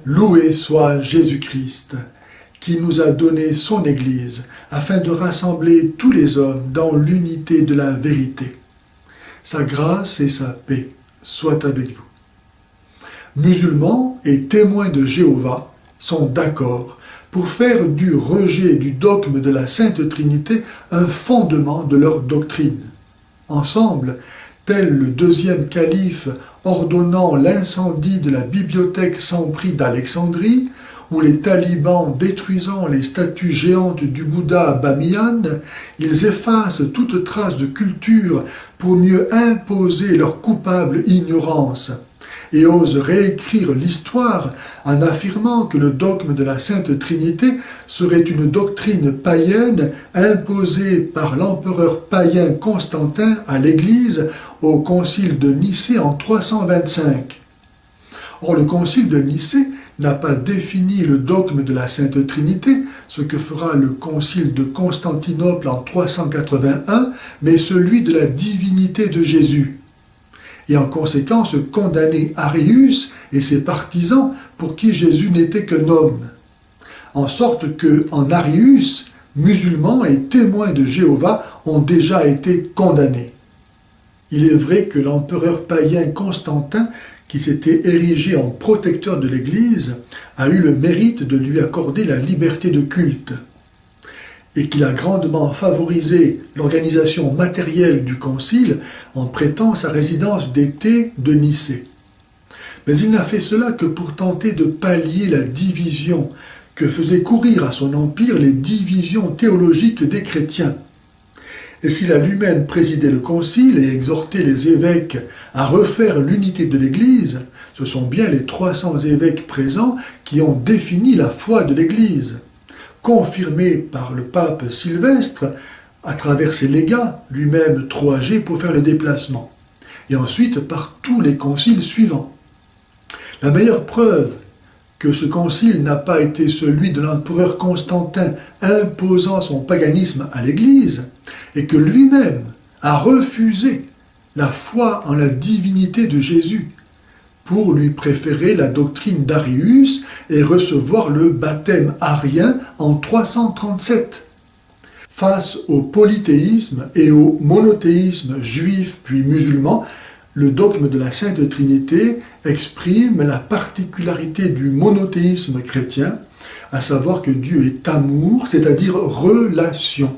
Loué soit Jésus-Christ, qui nous a donné son Église, afin de rassembler tous les hommes dans l'unité de la vérité. Sa grâce et sa paix soient avec vous. Musulmans et témoins de Jéhovah sont d'accord pour faire du rejet du dogme de la Sainte Trinité un fondement de leur doctrine. Ensemble, tel le deuxième calife ordonnant l'incendie de la bibliothèque sans prix d'Alexandrie, ou les talibans détruisant les statues géantes du Bouddha à Bamiyan, ils effacent toute trace de culture pour mieux imposer leur coupable ignorance, et osent réécrire l'histoire en affirmant que le dogme de la Sainte Trinité serait une doctrine païenne imposée par l'empereur païen Constantin à l'Église au concile de Nicée en 325. Or, le concile de Nicée n'a pas défini le dogme de la Sainte Trinité, ce que fera le concile de Constantinople en 381, mais celui de la divinité de Jésus. Et en conséquence condamner Arius et ses partisans pour qui Jésus n'était qu'un homme. En sorte que, en Arius, musulmans et témoins de Jéhovah ont déjà été condamnés. Il est vrai que l'empereur païen Constantin, qui s'était érigé en protecteur de l'Église, a eu le mérite de lui accorder la liberté de culte, et qu'il a grandement favorisé l'organisation matérielle du concile en prêtant sa résidence d'été de Nicée. Mais il n'a fait cela que pour tenter de pallier la division que faisaient courir à son empire les divisions théologiques des chrétiens. Et s'il a lui-même présidé le concile et exhorté les évêques à refaire l'unité de l'Église, ce sont bien les 300 évêques présents qui ont défini la foi de l'Église, confirmée par le pape Sylvestre à travers ses légats, lui-même trop âgé pour faire le déplacement, et ensuite par tous les conciles suivants. La meilleure preuve que ce concile n'a pas été celui de l'empereur Constantin imposant son paganisme à l'Église, et que lui-même a refusé la foi en la divinité de Jésus pour lui préférer la doctrine d'Arius et recevoir le baptême arien en 337. Face au polythéisme et au monothéisme juif puis musulman, le dogme de la Sainte Trinité exprime la particularité du monothéisme chrétien, à savoir que Dieu est amour, c'est-à-dire relation.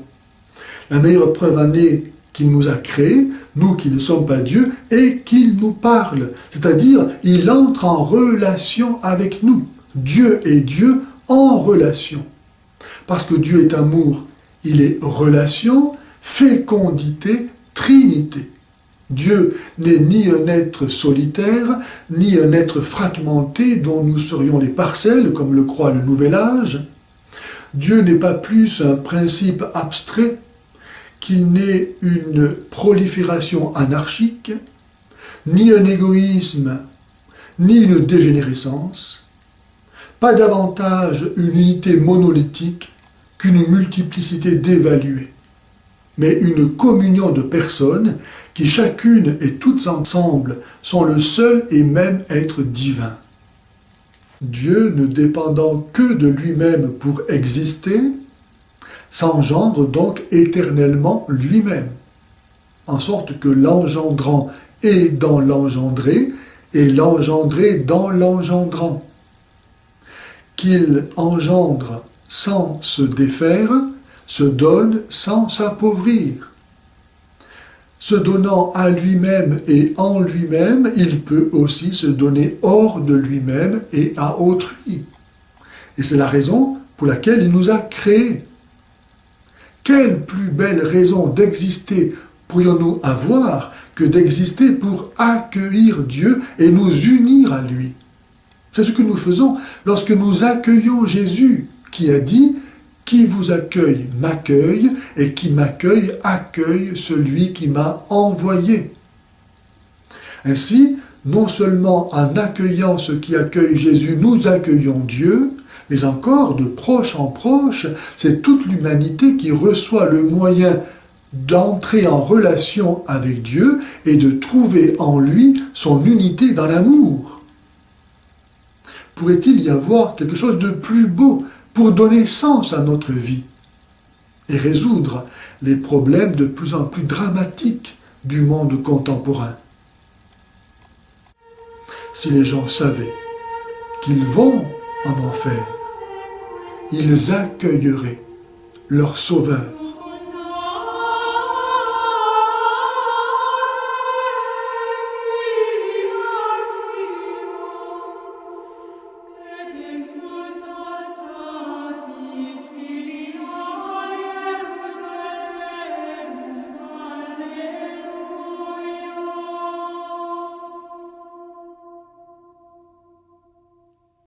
La meilleure preuve en est qu'il nous a créés, nous qui ne sommes pas Dieu, et qu'il nous parle, c'est-à-dire il entre en relation avec nous. Dieu est Dieu en relation. Parce que Dieu est amour, il est relation, fécondité, trinité. Dieu n'est ni un être solitaire, ni un être fragmenté dont nous serions les parcelles, comme le croit le Nouvel Âge. Dieu n'est pas plus un principe abstrait qu'il n'est une prolifération anarchique, ni un égoïsme, ni une dégénérescence, pas davantage une unité monolithique qu'une multiplicité d'évalués, mais une communion de personnes qui chacune et toutes ensemble sont le seul et même être divin. Dieu ne dépendant que de lui-même pour exister, s'engendre donc éternellement lui-même, en sorte que l'engendrant est dans l'engendré et l'engendré dans l'engendrant, qu'il engendre sans se défaire, se donne sans s'appauvrir. Se donnant à lui-même et en lui-même, il peut aussi se donner hors de lui-même et à autrui. Et c'est la raison pour laquelle il nous a créés. Quelle plus belle raison d'exister pourrions-nous avoir que d'exister pour accueillir Dieu et nous unir à lui? C'est ce que nous faisons lorsque nous accueillons Jésus, qui a dit « Qui vous accueille m'accueille, et qui m'accueille accueille celui qui m'a envoyé. » Ainsi, non seulement en accueillant ceux qui accueillent Jésus, nous accueillons Dieu, Mais encore, de proche en proche, c'est toute l'humanité qui reçoit le moyen d'entrer en relation avec Dieu et de trouver en lui son unité dans l'amour. Pourrait-il y avoir quelque chose de plus beau pour donner sens à notre vie et résoudre les problèmes de plus en plus dramatiques du monde contemporain? Si les gens savaient qu'ils vont en enfer, ils accueilleraient leur Sauveur